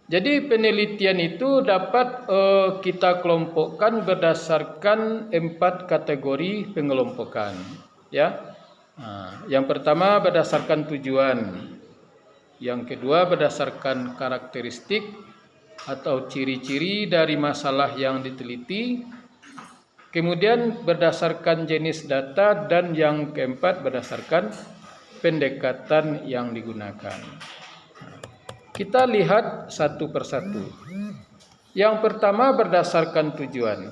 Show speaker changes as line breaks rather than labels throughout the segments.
Jadi penelitian itu dapat kita kelompokkan berdasarkan 4 kategori pengelompokan, ya. Yang pertama berdasarkan tujuan, yang kedua berdasarkan karakteristik atau ciri-ciri dari masalah yang diteliti, kemudian berdasarkan jenis data, dan yang keempat berdasarkan pendekatan yang digunakan. Kita lihat satu persatu. Yang pertama berdasarkan tujuan.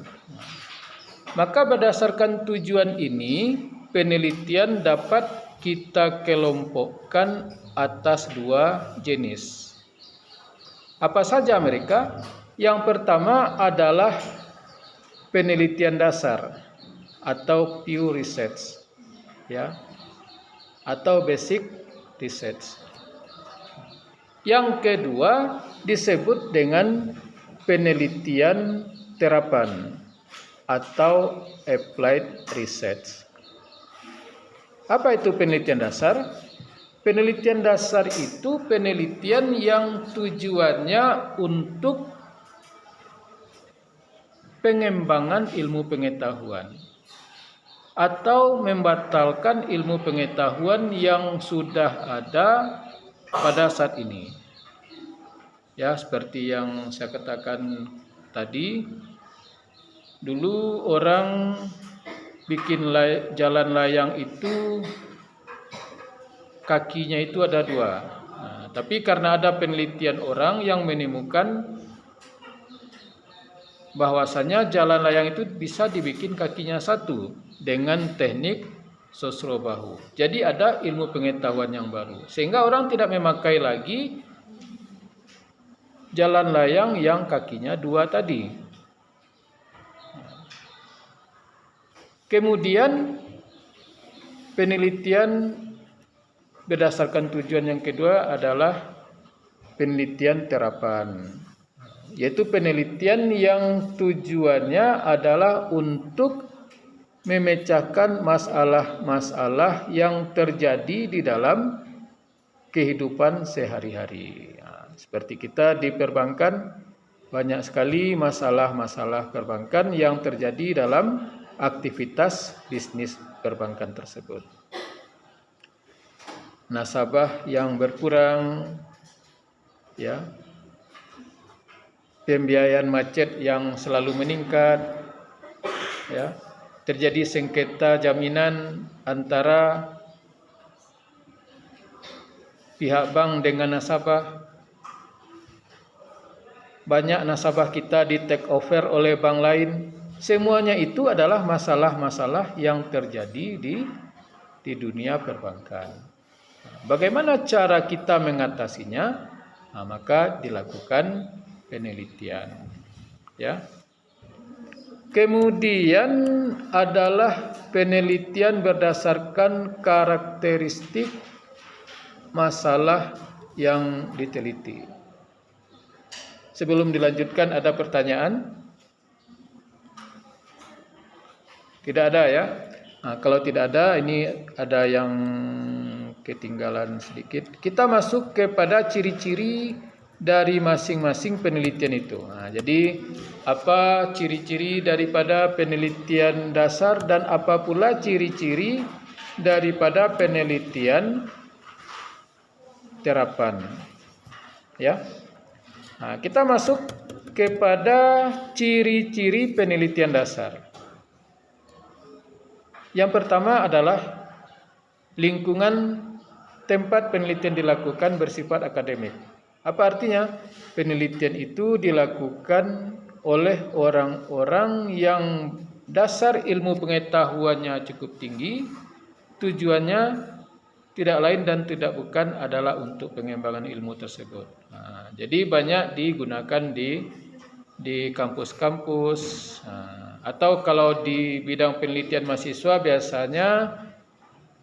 Maka berdasarkan tujuan ini, penelitian dapat kita kelompokkan atas 2 jenis. Apa saja mereka? Yang pertama adalah penelitian dasar atau pure research, ya, atau basic research. Yang kedua disebut dengan penelitian terapan atau applied research. Apa itu penelitian dasar? Penelitian dasar itu penelitian yang tujuannya untuk pengembangan ilmu pengetahuan atau membatalkan ilmu pengetahuan yang sudah ada pada saat ini. Ya, seperti yang saya katakan tadi, dulu orang bikin jalan layang itu kakinya itu ada 2. Tapi karena ada penelitian orang yang menemukan bahwasanya jalan layang itu bisa dibikin kakinya 1 dengan teknik sosro bahu. Jadi ada ilmu pengetahuan yang baru, sehingga orang tidak memakai lagi jalan layang yang kakinya 2 tadi. Kemudian penelitian berdasarkan tujuan yang kedua adalah penelitian terapan, yaitu penelitian yang tujuannya adalah untuk memecahkan masalah-masalah yang terjadi di dalam kehidupan sehari-hari. Seperti kita di perbankan, banyak sekali masalah-masalah perbankan yang terjadi dalam aktivitas bisnis perbankan tersebut. Nasabah yang berkurang, ya, pembiayaan macet yang selalu meningkat, ya, terjadi sengketa jaminan antara pihak bank dengan nasabah. Banyak nasabah kita di take over oleh bank lain. Semuanya itu adalah masalah-masalah yang terjadi di dunia perbankan. Bagaimana cara kita mengatasinya? Maka dilakukan penelitian, ya. Kemudian adalah penelitian berdasarkan karakteristik masalah yang diteliti. Sebelum dilanjutkan, ada pertanyaan? Tidak ada, ya? Kalau tidak ada, ini ada yang ketinggalan sedikit. Kita masuk kepada ciri-ciri dari masing-masing penelitian itu. Jadi apa ciri-ciri daripada penelitian dasar dan apa pula ciri-ciri daripada penelitian terapan, ya. Kita masuk kepada ciri-ciri penelitian dasar. Yang pertama adalah lingkungan tempat penelitian dilakukan bersifat akademik. Apa artinya? Penelitian itu dilakukan oleh orang-orang yang dasar ilmu pengetahuannya cukup tinggi. Tujuannya tidak lain dan tidak bukan adalah untuk pengembangan ilmu tersebut. Jadi banyak digunakan di kampus-kampus, atau kalau di bidang penelitian mahasiswa biasanya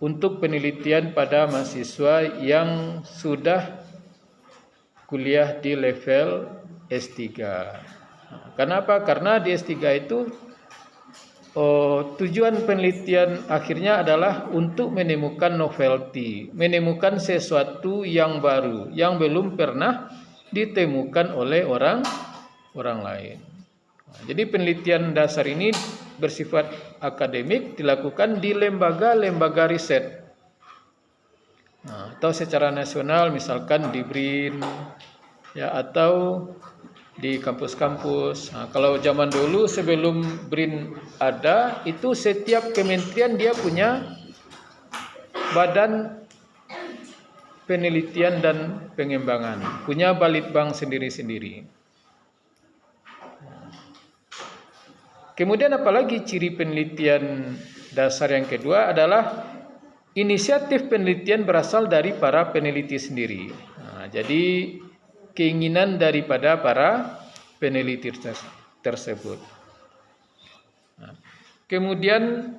untuk penelitian pada mahasiswa yang sudah kuliah di level S3. Kenapa? Karena di S3 itu tujuan penelitian akhirnya adalah untuk menemukan novelty, menemukan sesuatu yang baru yang belum pernah ditemukan oleh orang lain. Nah, jadi penelitian dasar ini bersifat akademik, dilakukan di lembaga-lembaga riset. Nah, atau secara nasional misalkan di BRIN ya, atau di kampus-kampus. Nah, kalau zaman dulu sebelum BRIN ada, itu setiap kementerian dia punya badan penelitian dan pengembangan, punya balitbang sendiri-sendiri. Kemudian apalagi ciri penelitian dasar yang kedua adalah inisiatif penelitian berasal dari para peneliti sendiri. Nah, jadi keinginan daripada para peneliti tersebut. Nah, kemudian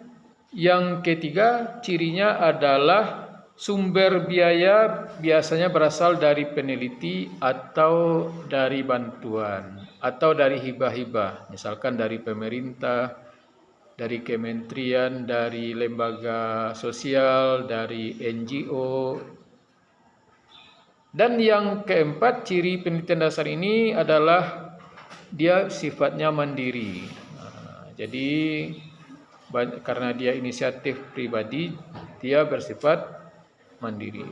yang ketiga cirinya adalah sumber biaya biasanya berasal dari peneliti atau dari bantuan atau dari hibah-hibah, misalkan dari pemerintah, dari kementerian, dari lembaga sosial, dari NGO. Dan yang keempat, ciri penelitian dasar ini adalah dia sifatnya mandiri. Nah, jadi karena dia inisiatif pribadi, dia bersifat mandiri.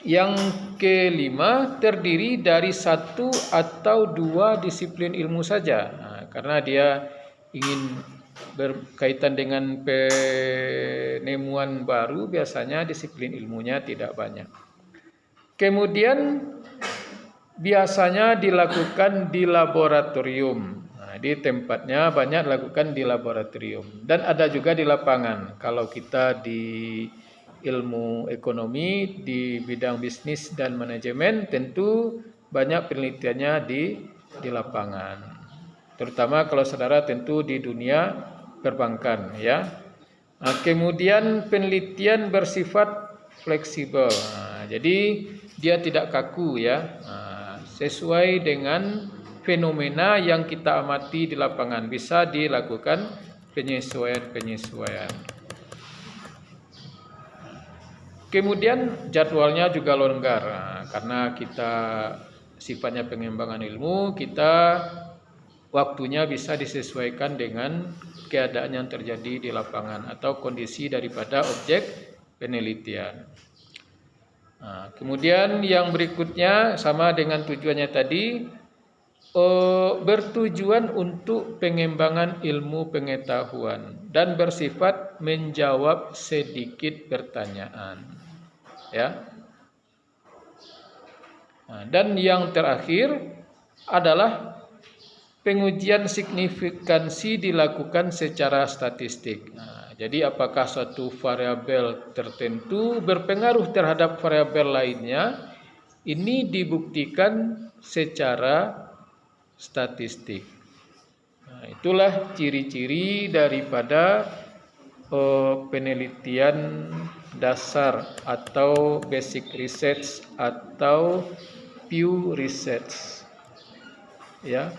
Yang kelima, terdiri dari satu atau dua disiplin ilmu saja. Nah, karena dia ingin berkaitan dengan penemuan baru, biasanya disiplin ilmunya tidak banyak. Kemudian biasanya dilakukan di laboratorium. Nah, di tempatnya banyak dilakukan di laboratorium. Dan ada juga di lapangan. Kalau kita di ilmu ekonomi, di bidang bisnis dan manajemen, tentu banyak penelitiannya di lapangan. Terutama kalau saudara tentu di dunia perbankan ya. Nah, kemudian penelitian bersifat fleksibel. Nah, jadi dia tidak kaku ya. Nah, sesuai dengan fenomena yang kita amati di lapangan, bisa dilakukan penyesuaian. Kemudian jadwalnya juga longgar. Nah, karena kita sifatnya pengembangan ilmu, kita waktunya bisa disesuaikan dengan keadaan yang terjadi di lapangan atau kondisi daripada objek penelitian. Nah, kemudian yang berikutnya sama dengan tujuannya tadi, bertujuan untuk pengembangan ilmu pengetahuan dan bersifat menjawab sedikit pertanyaan. Ya. Nah, dan yang terakhir adalah pengujian signifikansi dilakukan secara statistik. Nah, jadi apakah suatu variabel tertentu berpengaruh terhadap variabel lainnya? Ini dibuktikan secara statistik. Nah, itulah ciri-ciri daripada penelitian dasar atau basic research atau Pew Research. Ya.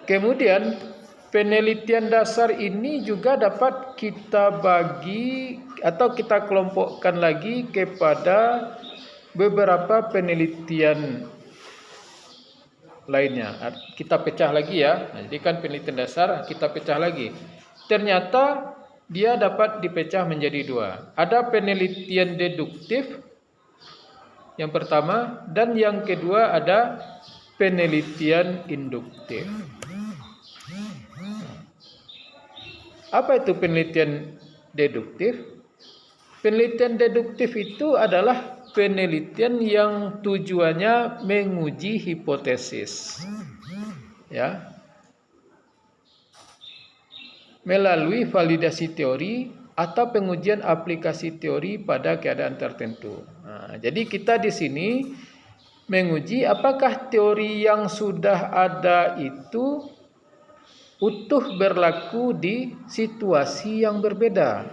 Kemudian penelitian dasar ini juga dapat kita bagi atau kita kelompokkan lagi kepada beberapa penelitian lainnya. Kita pecah lagi ya. Nah, jadi kan penelitian dasar kita pecah lagi. Ternyata dia dapat dipecah menjadi dua. Ada penelitian deduktif yang pertama, dan yang kedua ada penelitian induktif. Apa itu penelitian deduktif? Penelitian deduktif itu adalah penelitian yang tujuannya menguji hipotesis. Ya. Melalui validasi teori atau pengujian aplikasi teori pada keadaan tertentu. Nah, jadi kita di sini menguji apakah teori yang sudah ada itu utuh berlaku di situasi yang berbeda.